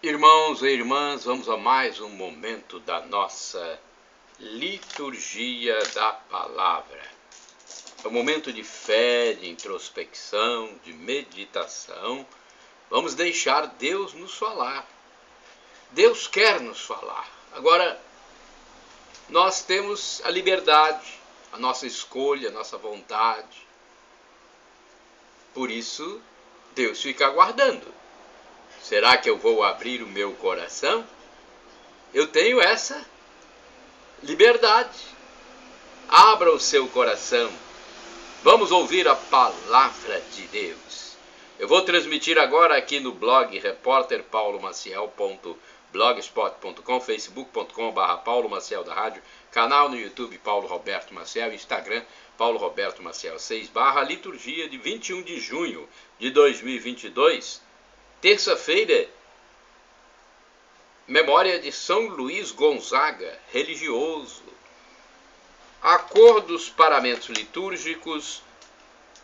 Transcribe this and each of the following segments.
Irmãos e irmãs, vamos a mais um momento da nossa liturgia da palavra. É um momento de fé, de introspecção, de meditação. Vamos deixar Deus nos falar. Deus quer nos falar. Agora, nós temos a liberdade, a nossa escolha, a nossa vontade. Por isso, Deus fica aguardando. Será que eu vou abrir o meu coração? Eu tenho essa liberdade. Abra o seu coração. Vamos ouvir a palavra de Deus. Eu vou transmitir agora aqui no blog repórterpaulomaciel.blogspot.com, facebook.com/Paulo Maciel da Rádio, canal no YouTube Paulo Roberto Maciel, Instagram Paulo Roberto Maciel 6, liturgia de 21 de junho de 2022, terça-feira, memória de São Luís Gonzaga, religioso. A cor dos paramentos litúrgicos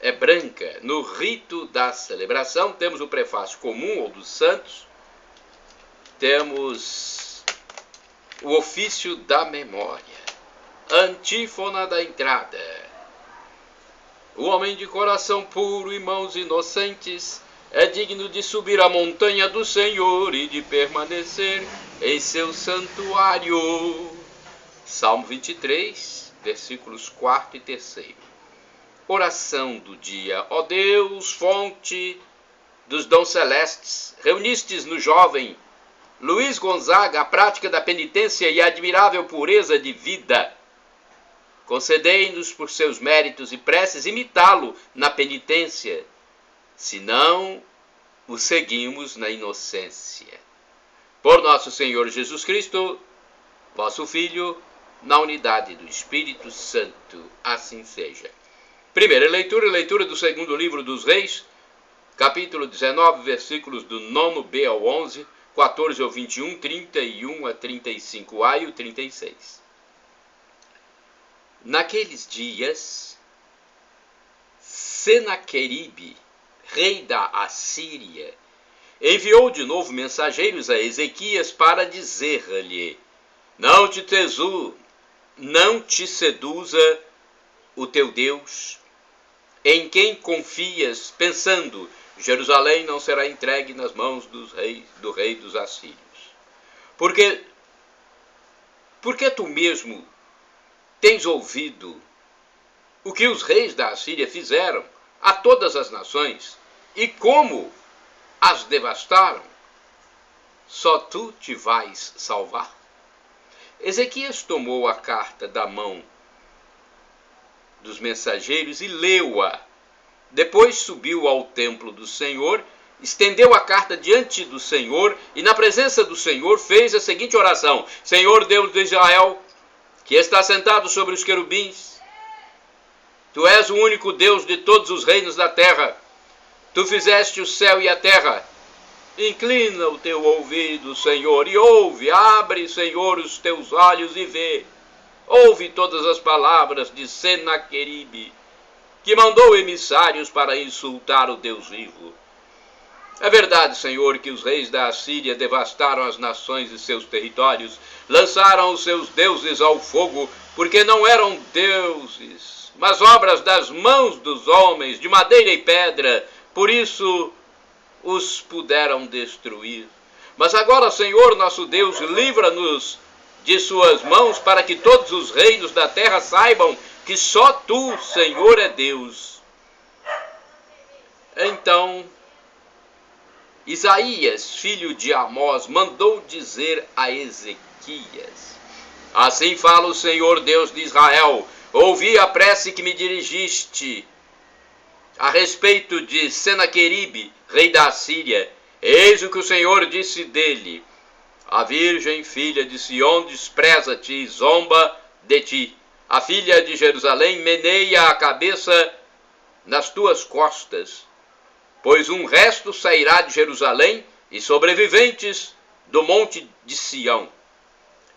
é branca. No rito da celebração temos o prefácio comum ou dos santos, temos o ofício da memória, antífona da entrada. O homem de coração puro e mãos inocentes é digno de subir a montanha do Senhor e de permanecer em seu santuário. Salmo 23, versículos 4 e 3. Oração do dia. Ó Deus, fonte dos dons celestes, reunistes no jovem Luís Gonzaga a prática da penitência e a admirável pureza de vida. Concedei-nos por seus méritos e preces imitá-lo na penitência, senão o seguimos na inocência. Por nosso Senhor Jesus Cristo, vosso Filho, na unidade do Espírito Santo, assim seja. Primeira leitura do segundo livro dos Reis, capítulo 19, versículos do 9b ao 11, 14 ao 21, 31 a 35a e o 36. Naqueles dias, Senaqueribe, rei da Assíria, enviou de novo mensageiros a Ezequias para dizer-lhe: Não te seduza o teu Deus, em quem confias, pensando, Jerusalém não será entregue nas mãos do rei dos assírios. Porque tu mesmo tens ouvido o que os reis da Assíria fizeram a todas as nações, e como as devastaram, só tu te vais salvar? Ezequias tomou a carta da mão dos mensageiros e leu-a. Depois subiu ao templo do Senhor, estendeu a carta diante do Senhor e na presença do Senhor fez a seguinte oração: Senhor Deus de Israel, que está sentado sobre os querubins, tu és o único Deus de todos os reinos da terra. Tu fizeste o céu e a terra. Inclina o teu ouvido, Senhor, e ouve. Abre, Senhor, os teus olhos e vê. Ouve todas as palavras de Senaqueribe, que mandou emissários para insultar o Deus vivo. É verdade, Senhor, que os reis da Assíria devastaram as nações e seus territórios, lançaram os seus deuses ao fogo, porque não eram deuses, mas obras das mãos dos homens, de madeira e pedra. Por isso os puderam destruir. Mas agora, Senhor, nosso Deus, livra-nos de suas mãos, para que todos os reinos da terra saibam que só tu, Senhor, é Deus. Então Isaías, filho de Amós, mandou dizer a Ezequias: Assim fala o Senhor Deus de Israel, ouvi a prece que me dirigiste a respeito de Senaqueribe, rei da Assíria. Eis o que o Senhor disse dele: A virgem filha de Sião despreza-te e zomba de ti. A filha de Jerusalém meneia a cabeça nas tuas costas, pois um resto sairá de Jerusalém e sobreviventes do monte de Sião.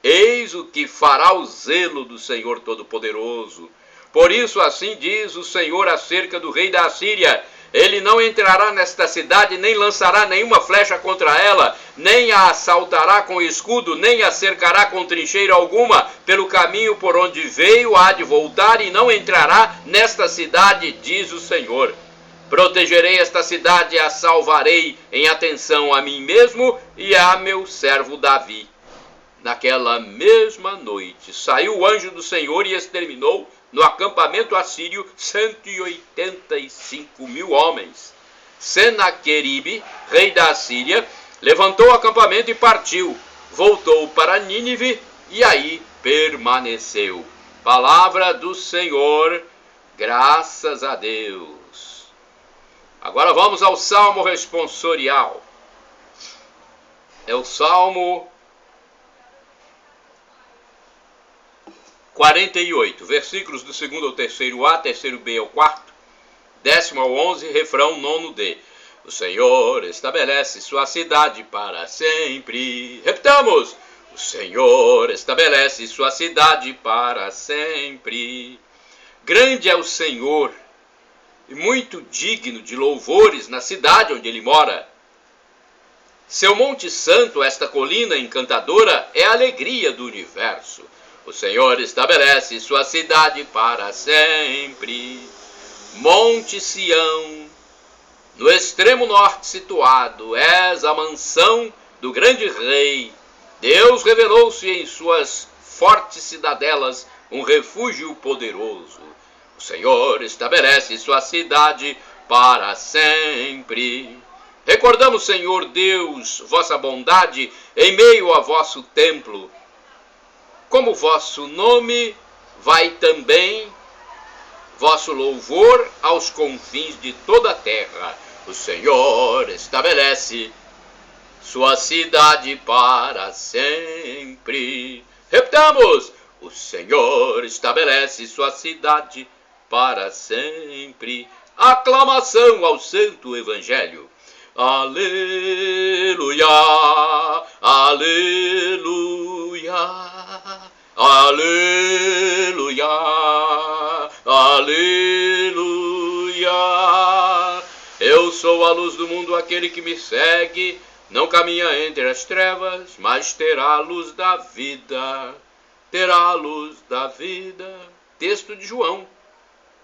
Eis o que fará o zelo do Senhor Todo-Poderoso. Por isso assim diz o Senhor acerca do rei da Assíria: Ele não entrará nesta cidade, nem lançará nenhuma flecha contra ela, nem a assaltará com escudo, nem a cercará com trincheira alguma. Pelo caminho por onde veio há de voltar e não entrará nesta cidade, diz o Senhor. Protegerei esta cidade e a salvarei em atenção a mim mesmo e a meu servo Davi. Naquela mesma noite saiu o anjo do Senhor e exterminou no acampamento assírio 185.000 homens. Senaqueribe, rei da Assíria, levantou o acampamento e partiu. Voltou para Nínive e aí permaneceu. Palavra do Senhor, graças a Deus. Agora vamos ao Salmo responsorial. É o Salmo 48, versículos do 2º ao 3º A, 3º B ao 4º, 10º ao 11, refrão 9º D. O Senhor estabelece sua cidade para sempre. Repitamos! O Senhor estabelece sua cidade para sempre. Grande é o Senhor e muito digno de louvores na cidade onde ele mora. Seu monte santo, esta colina encantadora, é a alegria do universo. O Senhor estabelece sua cidade para sempre. Monte Sião, no extremo norte situado, és a mansão do grande rei. Deus revelou-se em suas fortes cidadelas, um refúgio poderoso. O Senhor estabelece sua cidade para sempre. Recordamos, Senhor Deus, vossa bondade em meio a vosso templo. Como vosso nome vai também vosso louvor aos confins de toda a terra. O Senhor estabelece sua cidade para sempre. Repitamos! O Senhor estabelece sua cidade para sempre. Aclamação ao Santo Evangelho. Aleluia, aleluia, aleluia, aleluia. Eu sou a luz do mundo, aquele que me segue não caminha entre as trevas, mas terá a luz da vida. Terá a luz da vida. Texto de João,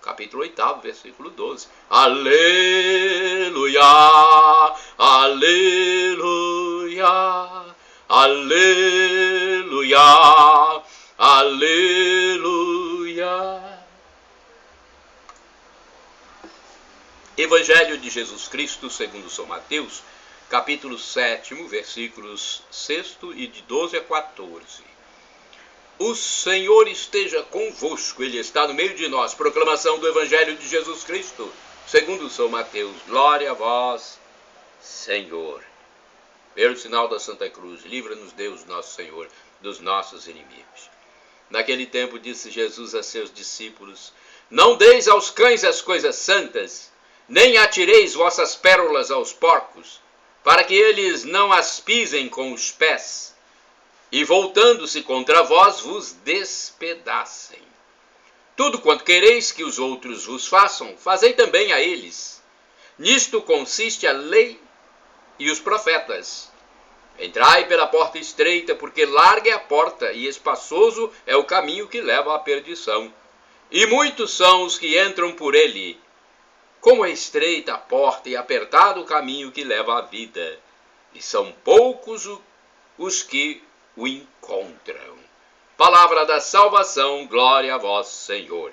capítulo 8, versículo 12. Aleluia, aleluia, aleluia, aleluia. Evangelho de Jesus Cristo segundo São Mateus, capítulo 7, versículos 6 e de 12 a 14. O Senhor esteja convosco, Ele está no meio de nós. Proclamação do Evangelho de Jesus Cristo, segundo São Mateus. Glória a vós, Senhor. Pelo sinal da Santa Cruz, livra-nos Deus, nosso Senhor, dos nossos inimigos. Naquele tempo disse Jesus a seus discípulos: não deis aos cães as coisas santas, nem atireis vossas pérolas aos porcos, para que eles não as pisem com os pés, e voltando-se contra vós, vos despedacem. Tudo quanto quereis que os outros vos façam, fazei também a eles. Nisto consiste a lei e os profetas. Entrai pela porta estreita, porque larga é a porta e espaçoso é o caminho que leva à perdição. E muitos são os que entram por ele. Como é estreita a porta e apertado o caminho que leva à vida, e são poucos os que o encontram. Palavra da salvação, glória a vós, Senhor.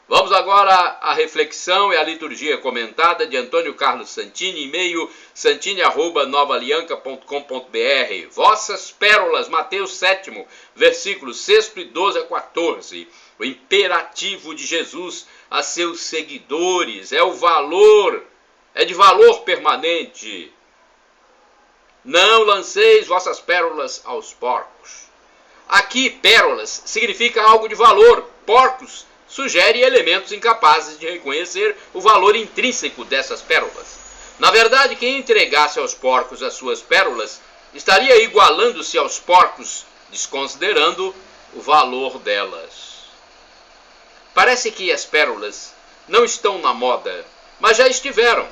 Vamos agora à reflexão e à liturgia comentada de Antônio Carlos Santini, e-mail santini@novaalianca.com.br. Vossas pérolas, Mateus 7, versículos 6 e 12 a 14. O imperativo de Jesus a seus seguidores é de valor permanente. Não lanceis vossas pérolas aos porcos. Aqui, pérolas significa algo de valor. Porcos sugere elementos incapazes de reconhecer o valor intrínseco dessas pérolas. Na verdade, quem entregasse aos porcos as suas pérolas estaria igualando-se aos porcos, desconsiderando o valor delas. Parece que as pérolas não estão na moda, mas já estiveram.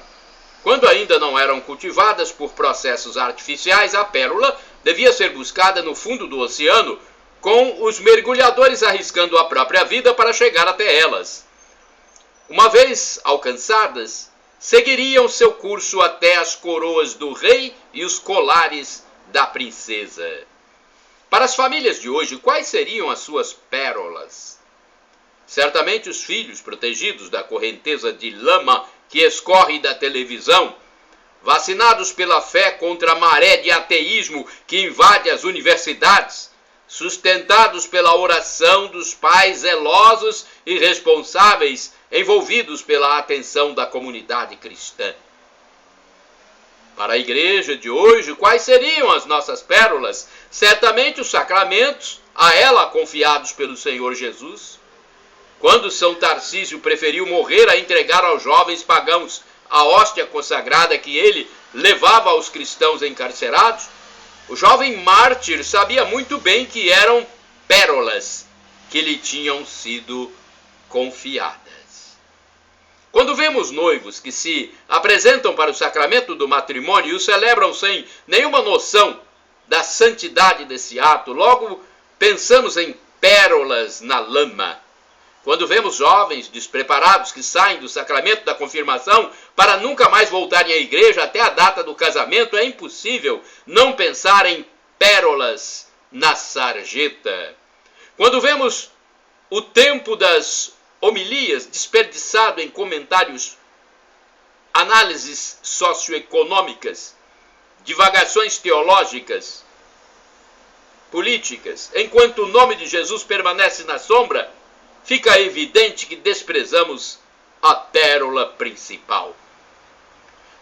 Quando ainda não eram cultivadas por processos artificiais, a pérola devia ser buscada no fundo do oceano, com os mergulhadores arriscando a própria vida para chegar até elas. Uma vez alcançadas, seguiriam seu curso até as coroas do rei e os colares da princesa. Para as famílias de hoje, quais seriam as suas pérolas? Certamente os filhos protegidos da correnteza de lama que escorre da televisão, vacinados pela fé contra a maré de ateísmo que invade as universidades, sustentados pela oração dos pais zelosos e responsáveis, envolvidos pela atenção da comunidade cristã. Para a igreja de hoje, quais seriam as nossas pérolas? Certamente os sacramentos, a ela confiados pelo Senhor Jesus. Quando São Tarcísio preferiu morrer a entregar aos jovens pagãos a hóstia consagrada que ele levava aos cristãos encarcerados, o jovem mártir sabia muito bem que eram pérolas que lhe tinham sido confiadas. Quando vemos noivos que se apresentam para o sacramento do matrimônio e o celebram sem nenhuma noção da santidade desse ato, logo pensamos em pérolas na lama. Quando vemos jovens despreparados que saem do sacramento da confirmação para nunca mais voltarem à igreja até a data do casamento, é impossível não pensar em pérolas na sarjeta. Quando vemos o tempo das homilias desperdiçado em comentários, análises socioeconômicas, divagações teológicas, políticas, enquanto o nome de Jesus permanece na sombra, fica evidente que desprezamos a pérola principal.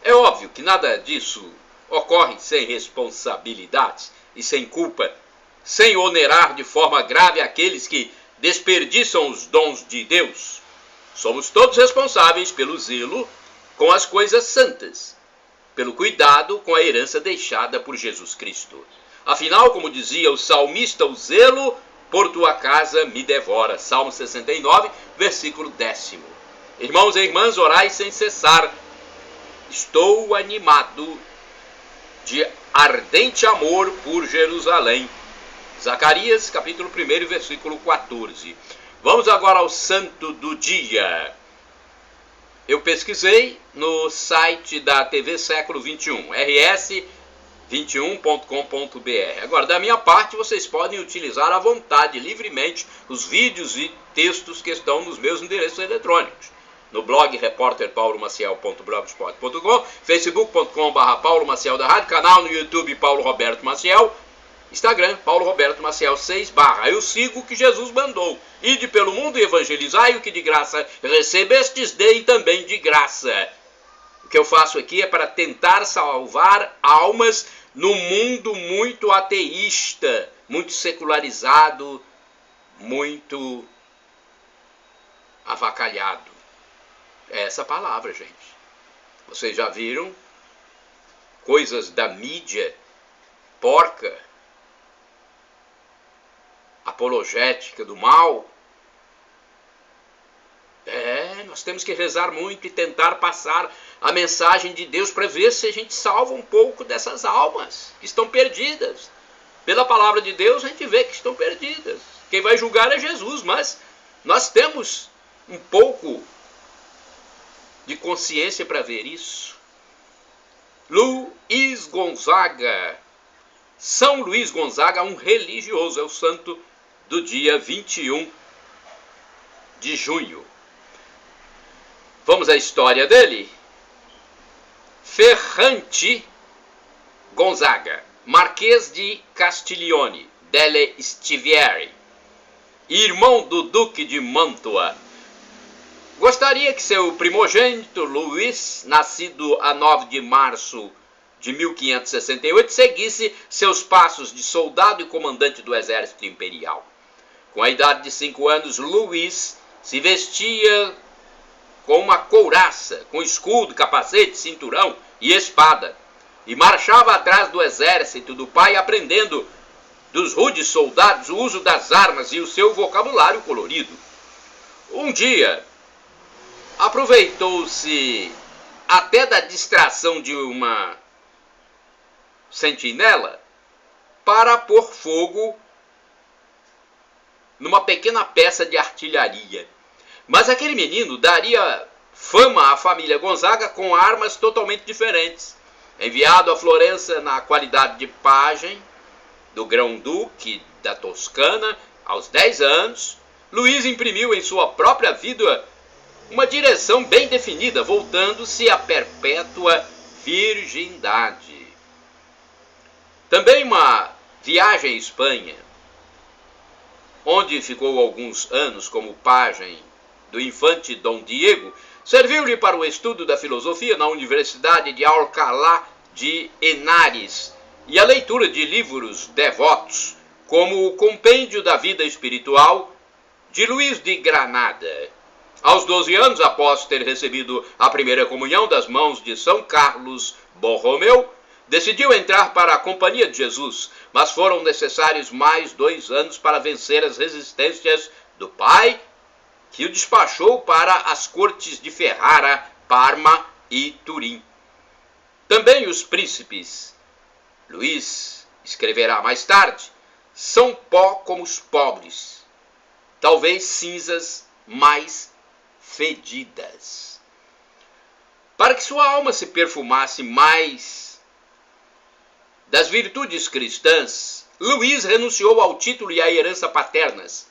É óbvio que nada disso ocorre sem responsabilidade e sem culpa, sem onerar de forma grave aqueles que desperdiçam os dons de Deus. Somos todos responsáveis pelo zelo com as coisas santas, pelo cuidado com a herança deixada por Jesus Cristo. Afinal, como dizia o salmista, o zelo por tua casa me devora. Salmo 69, versículo 10. Irmãos e irmãs, orai sem cessar. Estou animado de ardente amor por Jerusalém. Zacarias, capítulo 1, versículo 14. Vamos agora ao santo do dia. Eu pesquisei no site da TV Século 21, rs21.com.br. Agora, da minha parte, vocês podem utilizar à vontade, livremente, os vídeos e textos que estão nos meus endereços eletrônicos. No blog repórterpaulomaciel.blogspot.com, facebook.com/Paulo Maciel da Rádio, canal no YouTube Paulo Roberto Maciel, Instagram, Paulo Roberto Maciel 6 /. Eu sigo o que Jesus mandou. Ide pelo mundo e evangelizai, o que de graça recebestes, deem também de graça. O que eu faço aqui é para tentar salvar almas no mundo muito ateísta, muito secularizado, muito avacalhado. É essa palavra, gente. Vocês já viram coisas da mídia porca, apologética do mal? Nós temos que rezar muito e tentar passar a mensagem de Deus para ver se a gente salva um pouco dessas almas que estão perdidas. Pela palavra de Deus a gente vê que estão perdidas. Quem vai julgar é Jesus, mas nós temos um pouco de consciência para ver isso. Luiz Gonzaga. São Luís Gonzaga, um religioso, é o santo do dia 21 de junho. Vamos à história dele. Ferrante Gonzaga, Marquês de Castiglione delle Stiviere, irmão do Duque de Mantua. Gostaria que seu primogênito, Luís, nascido a 9 de março de 1568, seguisse seus passos de soldado e comandante do exército imperial. Com a idade de 5 anos, Luís se vestia com uma couraça, com escudo, capacete, cinturão e espada, e marchava atrás do exército do pai, aprendendo dos rudes soldados o uso das armas e o seu vocabulário colorido. Um dia, aproveitou-se até da distração de uma sentinela para pôr fogo numa pequena peça de artilharia. Mas aquele menino daria fama à família Gonzaga com armas totalmente diferentes. Enviado a Florença na qualidade de pajem do grão-duque da Toscana, aos 10 anos, Luís imprimiu em sua própria vida uma direção bem definida, voltando-se à perpétua virgindade. Também uma viagem à Espanha, onde ficou alguns anos como pajem do infante Dom Diego, serviu-lhe para o estudo da filosofia na Universidade de Alcalá de Henares e a leitura de livros devotos, como o Compêndio da Vida Espiritual de Luís de Granada. Aos 12 anos, após ter recebido a primeira comunhão das mãos de São Carlos Borromeu, decidiu entrar para a Companhia de Jesus, mas foram necessários mais 2 anos para vencer as resistências do pai, que o despachou para as cortes de Ferrara, Parma e Turim. Também os príncipes, Luís escreverá mais tarde, são pó como os pobres, talvez cinzas mais fedidas. Para que sua alma se perfumasse mais das virtudes cristãs, Luís renunciou ao título e à herança paternas,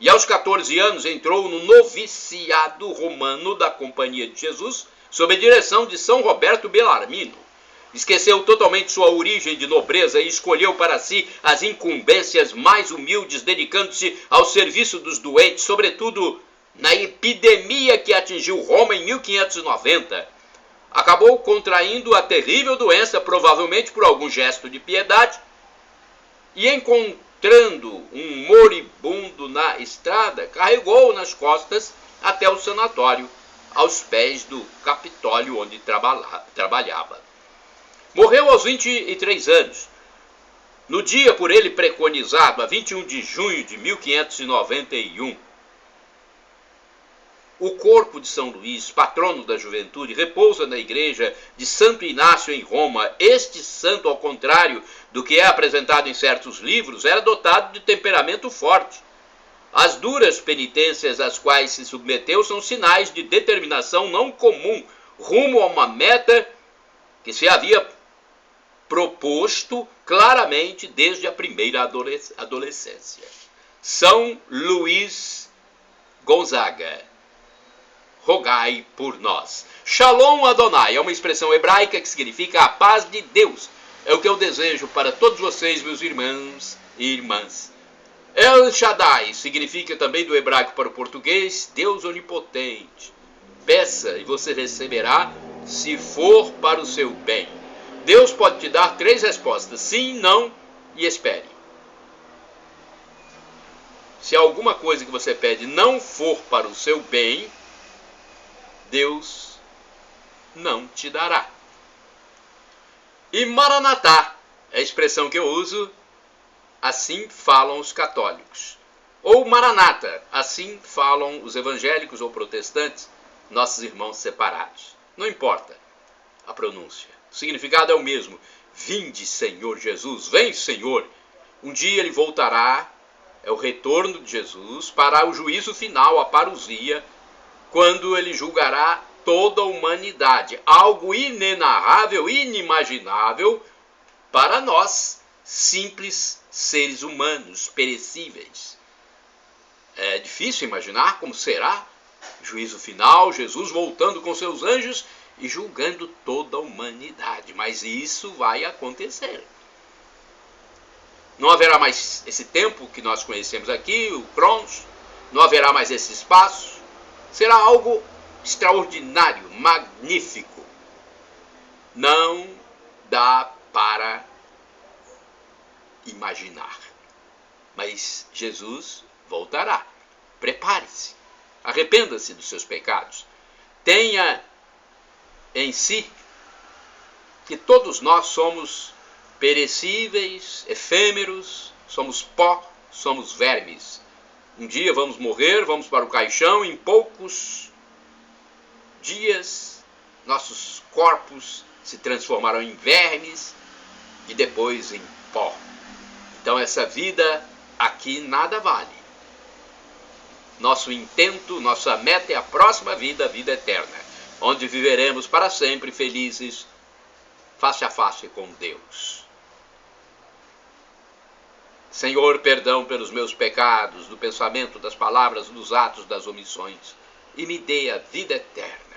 e aos 14 anos entrou no noviciado romano da Companhia de Jesus, sob a direção de São Roberto Bellarmino. Esqueceu totalmente sua origem de nobreza e escolheu para si as incumbências mais humildes, dedicando-se ao serviço dos doentes, sobretudo na epidemia que atingiu Roma em 1590. Acabou contraindo a terrível doença, provavelmente por algum gesto de piedade, e encontrando um moribundo na estrada, carregou-o nas costas até o sanatório, aos pés do Capitólio onde trabalhava. Morreu aos 23 anos, no dia por ele preconizado, a 21 de junho de 1591. O corpo de São Luís, patrono da juventude, repousa na igreja de Santo Inácio em Roma. Este santo, ao contrário do que é apresentado em certos livros, era dotado de temperamento forte. As duras penitências às quais se submeteu são sinais de determinação não comum, rumo a uma meta que se havia proposto claramente desde a primeira adolescência. São Luís Gonzaga, rogai por nós. Shalom Adonai é uma expressão hebraica que significa a paz de Deus. É o que eu desejo para todos vocês, meus irmãos e irmãs. El Shaddai significa também do hebraico para o português, Deus onipotente. Peça e você receberá, se for para o seu bem. Deus pode te dar 3 respostas, sim, não e espere. Se alguma coisa que você pede não for para o seu bem, Deus não te dará. E Maranatá é a expressão que eu uso, assim falam os católicos. Ou Maranata, assim falam os evangélicos ou protestantes, nossos irmãos separados. Não importa a pronúncia. O significado é o mesmo. Vinde, Senhor Jesus, vem, Senhor. Um dia ele voltará, é o retorno de Jesus, para o juízo final, a parousia, quando ele julgará toda a humanidade. Algo inenarrável, inimaginável para nós, simples seres humanos, perecíveis. É difícil imaginar como será o juízo final, Jesus voltando com seus anjos e julgando toda a humanidade. Mas isso vai acontecer. Não haverá mais esse tempo que nós conhecemos aqui, o Cronos, não haverá mais esse espaço. Será algo extraordinário, magnífico. Não dá para imaginar. Mas Jesus voltará. Prepare-se. Arrependa-se dos seus pecados. Tenha em si que todos nós somos perecíveis, efêmeros, somos pó, somos vermes. Um dia vamos morrer, vamos para o caixão, em poucos dias, nossos corpos se transformarão em vermes e depois em pó. Então essa vida aqui nada vale. Nosso intento, nossa meta é a próxima vida, a vida eterna, onde viveremos para sempre felizes, face a face com Deus. Senhor, perdão pelos meus pecados, do pensamento, das palavras, dos atos, das omissões, e me dê a vida eterna.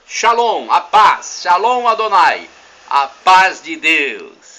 Shalom, a paz, Shalom Adonai, a paz de Deus.